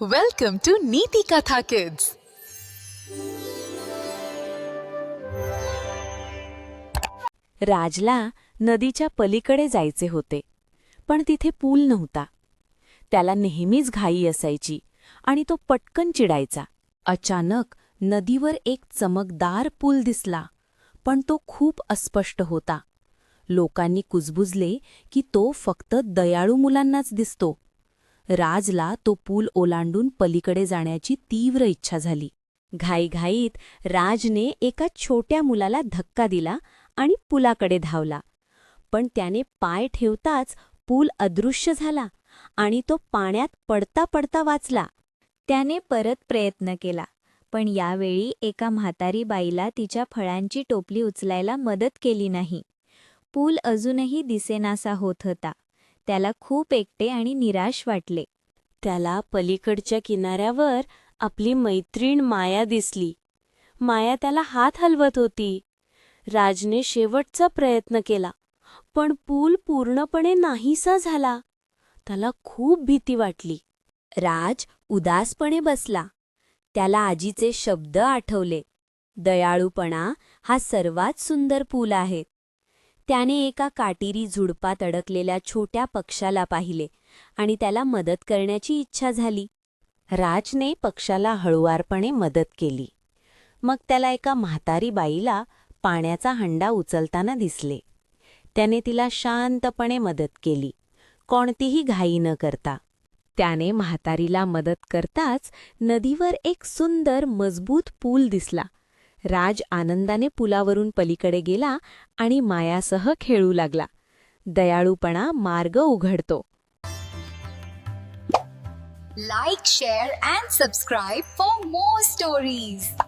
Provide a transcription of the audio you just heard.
Welcome to Neeti Katha Kids. राजला नदीच्या पलीकडे जायचे होते, पण तिथे पूल नव्हता. त्याला नेहमीच घाई असायची आणि तो पटकन चिडायचा. अचानक नदीवर एक चमकदार पूल दिसला, पण तो खूप अस्पष्ट होता. लोकांनी कुजबुजले की तो फक्त दयाळू मुलांनाच दिसतो. राजला तो पूल ओलांडून पलीकडे जाण्याची तीव्र इच्छा झाली. घाईघाईत राजने एका छोट्या मुलाला धक्का दिला आणि पुलाकडे धावला. पण त्याने पाय ठेवताच पूल अदृश्य झाला आणि तो पाण्यात पडता पडता वाचला. त्याने परत प्रयत्न केला, पण यावेळी एका म्हातारी बाईला तिच्या फळांची टोपली उचलायला मदत केली नाही. पूल अजूनही दिसेनासा होत होता. त्याला खूप एकटे आणि निराश वाटले. त्याला पलीकडच्या किनाऱ्यावर आपली मैत्रीण माया दिसली. माया त्याला हात हलवत होती. राजने शेवटचा प्रयत्न केला, पण पूल पूर्णपणे नाहीसा झाला. त्याला खूप भीती वाटली. राज उदासपणे बसला. त्याला आजीचे शब्द आठवले, दयाळूपणा हा सर्वात सुंदर पूल आहे. त्याने एका काटेरी झुडपात अडकलेल्या छोट्या पक्षाला पाहिले आणि त्याला मदत करण्याची इच्छा झाली. राजने पक्षाला हळुवारपणे मदत केली. मग त्याला एका म्हातारी बाईला पाण्याचा हंडा उचलताना दिसले. त्याने तिला शांतपणे मदत केली, कोणतीही घाई न करता. त्याने म्हातारीला मदत करताच नदीवर एक सुंदर मजबूत पूल दिसला. राज आनंदाने पुलावरून पलीकडे गेला आणि मायासह खेळू लागला. दयाळूपणा मार्ग उघडतो. Like, share and subscribe for more stories.